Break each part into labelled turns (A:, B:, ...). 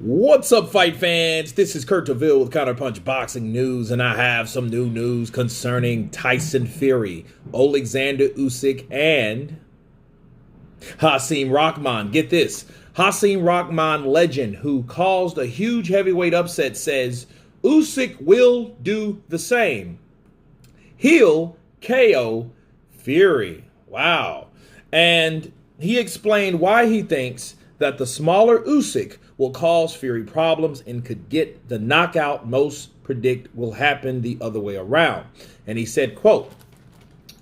A: What's up, fight fans? This is Kurt DeVille with Counterpunch Boxing News, and I have some new news concerning Tyson Fury, Oleksandr Usyk, and Hasim Rathman. Get this. Hasim Rathman legend, who caused a huge heavyweight upset, says Usyk will do the same. He'll KO Fury. Wow. And he explained why he thinks that the smaller Usyk will cause Fury problems and could get the knockout most predict will happen the other way around. And he said, quote,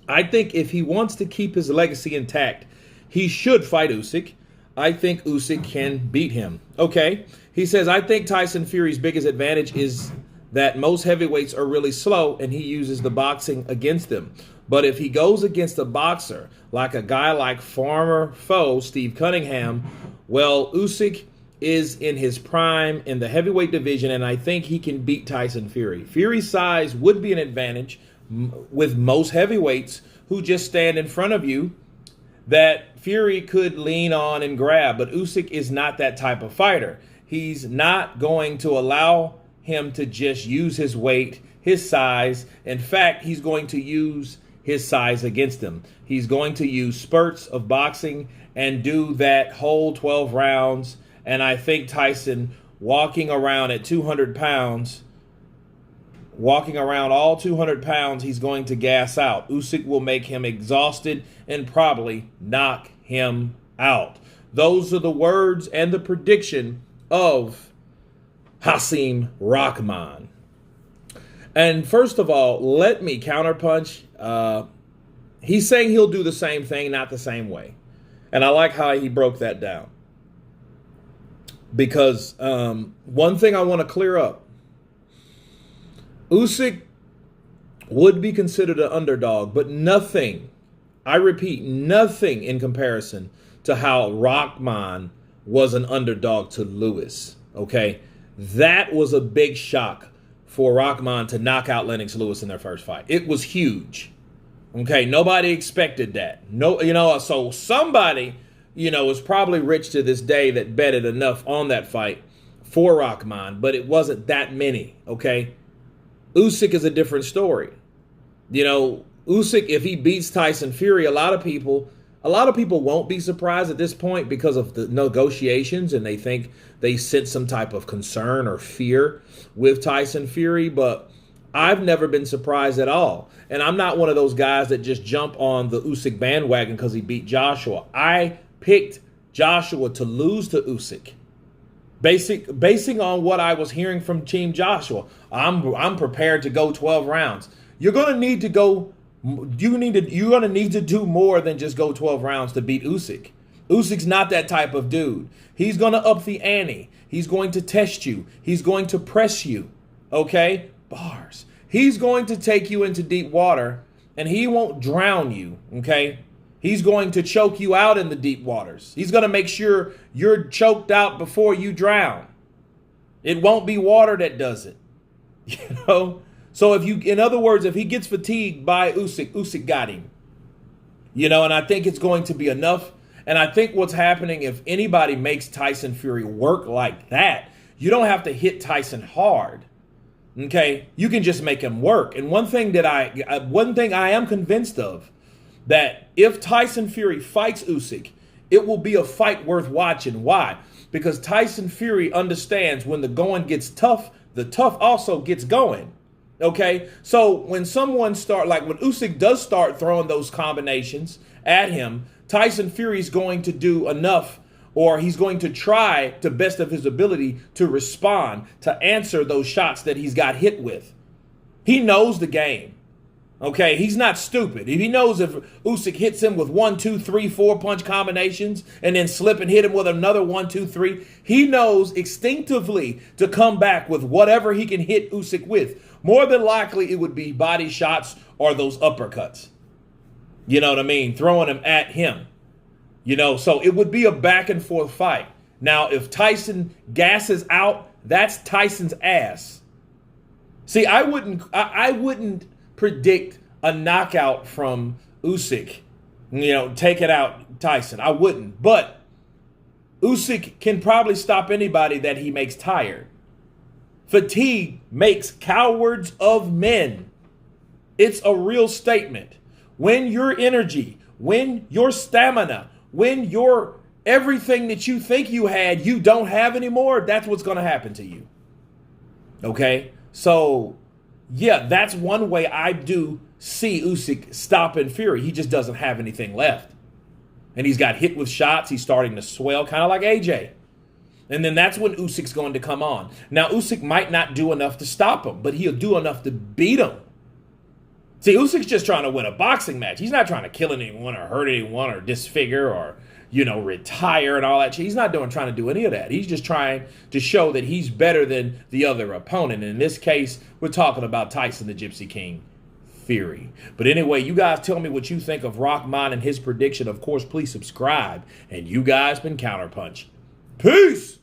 A: I think if he wants to keep his legacy intact, he should fight Usyk. I think Usyk can beat him. Okay. He says, I think Tyson Fury's biggest advantage is that most heavyweights are really slow and he uses the boxing against them. But if he goes against a boxer, like a guy like former foe Steve Cunningham, well, Usyk is in his prime in the heavyweight division, and I think he can beat Tyson Fury. Fury's size would be an advantage with most heavyweights who just stand in front of you that Fury could lean on and grab, but Usyk is not that type of fighter. He's not going to allow him to just use his weight, his size. In fact, he's going to use his size against him. He's going to use spurts of boxing and do that whole 12 rounds. And I think Tyson, walking around at 200 pounds, walking around all 200 pounds, he's going to gas out. Usyk will make him exhausted and probably knock him out. Those are the words and the prediction of Hasim Rathman. And first of all, let me counterpunch. He's saying he'll do the same thing, not the same way. And I like how he broke that down. Because one thing I want to clear up, Usyk would be considered an underdog, but nothing, I repeat, nothing in comparison to how Rathman was an underdog to Lewis, okay? That was a big shock for Rathman to knock out Lennox Lewis in their first fight. It was huge, okay? Nobody expected that. No, so somebody, is probably rich to this day that betted enough on that fight for Rathman, but it wasn't that many, okay? Usyk is a different story. Usyk, if he beats Tyson Fury, a lot of people won't be surprised at this point because of the negotiations, and they think they sense some type of concern or fear with Tyson Fury, but I've never been surprised at all. And I'm not one of those guys that just jump on the Usyk bandwagon because he beat Joshua. I picked Joshua to lose to Usyk. Basing on what I was hearing from Team Joshua, I'm prepared to go 12 rounds. You're going to need to go. You're going to need to do more than just go 12 rounds to beat Usyk. Usyk's not that type of dude. He's going to up the ante. He's going to test you. He's going to press you. Okay? Bars. He's going to take you into deep water, and he won't drown you. Okay? He's going to choke you out in the deep waters. He's going to make sure you're choked out before you drown. It won't be water that does it. So in other words, if he gets fatigued by Usyk got him. And I think it's going to be enough. And I think what's happening, if anybody makes Tyson Fury work like that, you don't have to hit Tyson hard. Okay? You can just make him work. And one thing I am convinced of, that if Tyson Fury fights Usyk, it will be a fight worth watching. Why? Because Tyson Fury understands when the going gets tough, the tough also gets going. Okay? So when when Usyk does start throwing those combinations at him, Tyson Fury's going to do enough, or he's going to try to best of his ability to respond, to answer those shots that he's got hit with. He knows the game. Okay, he's not stupid. If he knows if Usyk hits him with 1, 2, 3, 4 punch combinations and then slip and hit him with another 1, 2, 3, he knows instinctively to come back with whatever he can hit Usyk with. More than likely, it would be body shots or those uppercuts. You know what I mean? Throwing them at him. So it would be a back and forth fight. Now, if Tyson gasses out, that's Tyson's ass. See, I wouldn't predict a knockout from Usyk, taking out Tyson. I wouldn't. But Usyk can probably stop anybody that he makes tired. Fatigue makes cowards of men. It's a real statement. When your energy, when your stamina, when your everything that you think you had, you don't have anymore, that's what's going to happen to you. Okay? So, yeah, that's one way I do see Usyk stop in Fury. He just doesn't have anything left. And he's got hit with shots. He's starting to swell, kind of like AJ. And then that's when Usyk's going to come on. Now, Usyk might not do enough to stop him, but he'll do enough to beat him. See, Usyk's just trying to win a boxing match. He's not trying to kill anyone or hurt anyone or disfigure or, retire and all that shit. He's not trying to do any of that. He's just trying to show that he's better than the other opponent. And in this case, we're talking about Tyson the Gypsy King Fury. But anyway, you guys tell me what you think of Rathman and his prediction. Of course, please subscribe. And you guys been Counterpunch. Peace!